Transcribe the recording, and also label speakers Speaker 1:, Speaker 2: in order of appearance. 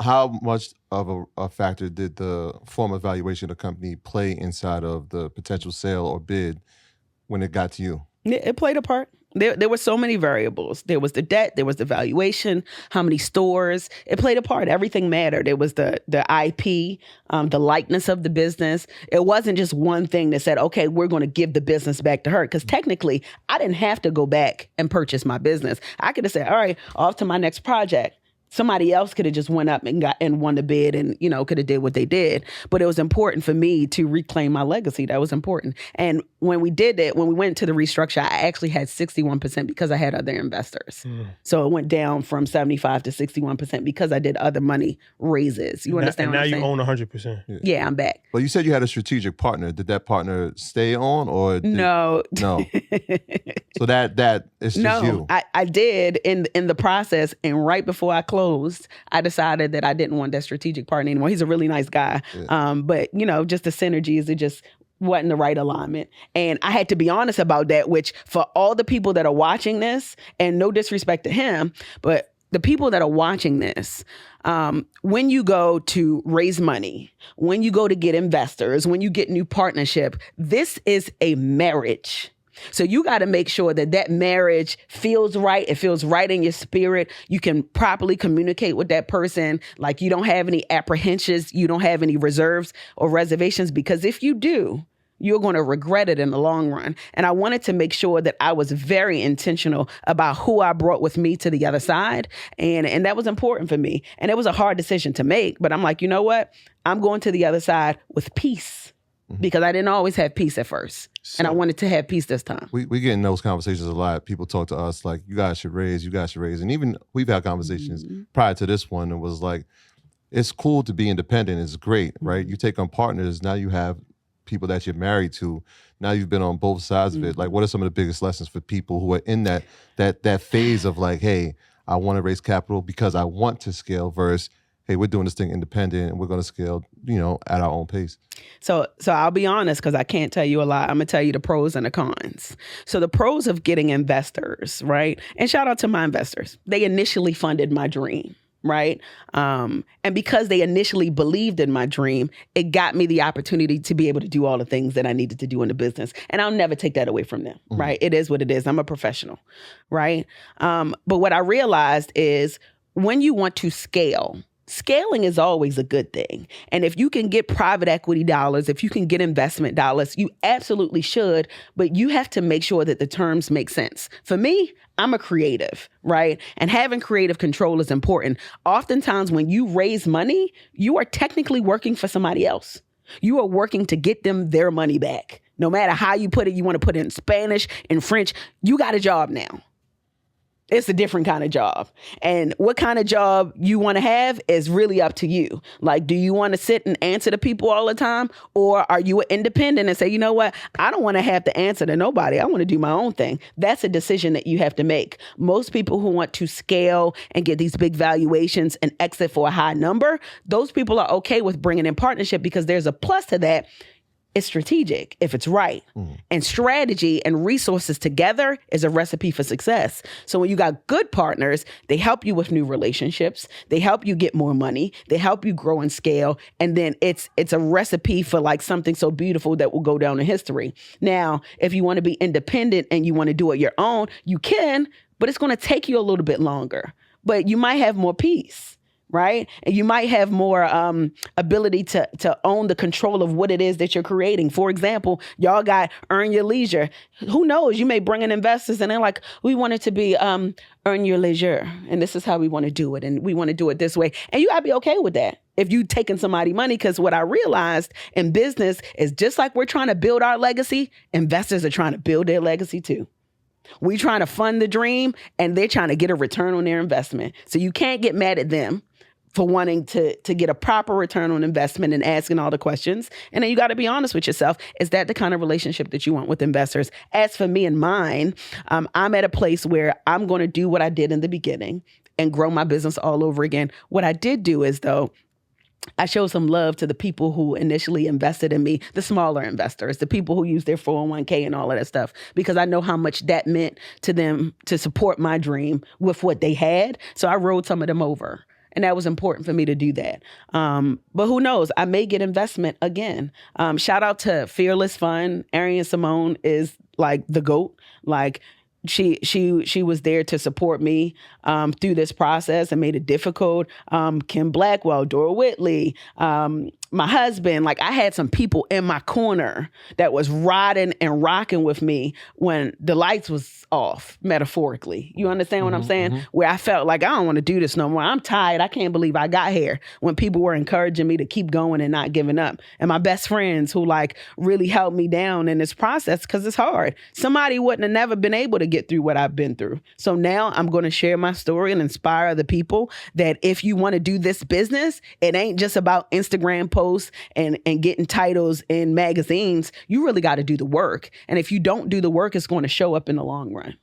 Speaker 1: how much of a factor did the form of valuation of the company play inside of the potential sale or bid when it got to you?
Speaker 2: It played a part. There were so many variables. There was the debt, there was the valuation, how many stores. It played a part. Everything mattered. It was the IP, the likeness of the business. It wasn't just one thing that said, okay, we're going to give the business back to her. Because technically, I didn't have to go back and purchase my business. I could have said, all right, off to my next project. Somebody else could have just went up and won the bid and, could have did what they did. But it was important for me to reclaim my legacy. That was important. And when we did it, when we went to the restructure, I actually had 61% because I had other investors. So it went down from 75 to 61% because I did other money raises. You understand what I'm saying?
Speaker 3: And now you own 100%.
Speaker 2: Yeah, I'm back.
Speaker 1: Well, you said you had a strategic partner. Did that partner stay on or?
Speaker 2: No.
Speaker 1: No. So that is just you.
Speaker 2: I did in the process, and right before I closed, I decided that I didn't want that strategic partner anymore. He's a really nice guy. Yeah. But just the synergies, it just wasn't the right alignment. And I had to be honest about that, which for all the people that are watching this, and no disrespect to him, but the people that are watching this, when you go to raise money, when you go to get investors, when you get new partnership, this is a marriage. So you got to make sure that marriage feels right. It feels right in your spirit. You can properly communicate with that person. Like you don't have any apprehensions. You don't have any reserves or reservations, because if you do, you're going to regret it in the long run. And I wanted to make sure that I was very intentional about who I brought with me to the other side. And that was important for me. And it was a hard decision to make. But I'm like, you know what? I'm going to the other side with peace. Because I didn't always have peace at first. And I wanted to have peace this time.
Speaker 1: We get in those conversations a lot. People talk to us like, you guys should raise. And even we've had conversations prior to this one. It was like, it's cool to be independent. It's great, right? You take on partners. Now you have people that you're married to. Now you've been on both sides of it. Like, what are some of the biggest lessons for people who are in that phase of like, hey, I want to raise capital because I want to scale versus, hey, we're doing this thing independent and we're going to scale, at our own pace?
Speaker 2: So I'll be honest, because I can't tell you a lot. I'm going to tell you the pros and the cons. So the pros of getting investors, right? And shout out to my investors. They initially funded my dream, right? And because they initially believed in my dream, it got me the opportunity to be able to do all the things that I needed to do in the business. And I'll never take that away from them, right? It is what it is. I'm a professional, right? But what I realized is when you want to scale, scaling is always a good thing. And if you can get private equity dollars, if you can get investment dollars, you absolutely should, but you have to make sure that the terms make sense. For me, I'm a creative, right? And having creative control is important. Oftentimes when you raise money, you are technically working for somebody else. You are working to get them their money back. No matter how you put it, you want to put it in Spanish, in French, you got a job now. It's a different kind of job. And what kind of job you want to have is really up to you. Like, do you want to sit and answer to people all the time? Or are you independent and say, you know what? I don't want to have to answer to nobody. I want to do my own thing. That's a decision that you have to make. Most people who want to scale and get these big valuations and exit for a high number, those people are okay with bringing in partnership because there's a plus to that. It's strategic if it's right. And strategy and resources together is a recipe for success. So when you got good partners, they help you with new relationships. They help you get more money. They help you grow and scale. And then it's a recipe for like something so beautiful that will go down in history. Now, if you want to be independent and you want to do it your own, you can, but it's going to take you a little bit longer. But you might have more peace. Right? And you might have more ability to own the control of what it is that you're creating. For example, y'all got Earn Your Leisure. Who knows? You may bring in investors and they're like, we want it to be Earn Your Leisure. And this is how we want to do it. And we want to do it this way. And you got to be okay with that if you taking somebody money. Because what I realized in business is just like we're trying to build our legacy, investors are trying to build their legacy too. We trying to fund the dream and they're trying to get a return on their investment. So you can't get mad at them for wanting to get a proper return on investment and asking all the questions. And then you got to be honest with yourself. Is that the kind of relationship that you want with investors? As for me and mine, I'm at a place where I'm going to do what I did in the beginning and grow my business all over again. What I did do is, though, I showed some love to the people who initially invested in me, the smaller investors, the people who use their 401k and all of that stuff, because I know how much that meant to them to support my dream with what they had. So I rode some of them over. And that was important for me to do that. But who knows? I may get investment again. Shout out to Fearless Fund. Arian Simone is like the GOAT. Like, she was there to support me through this process and made it difficult. Kim Blackwell, Dora Whitley, my husband, like I had some people in my corner that was riding and rocking with me when the lights was off, metaphorically. You understand what I'm saying? Where I felt like I don't want to do this no more. I'm tired. I can't believe I got here. When people were encouraging me to keep going and not giving up. And my best friends who like really helped me down in this process because it's hard. Somebody wouldn't have never been able to get through what I've been through. So now I'm going to share my story and inspire other people that if you want to do this business, it ain't just about Instagram posts and getting titles in magazines. You really got to do the work. And if you don't do the work, it's going to show up in the long run.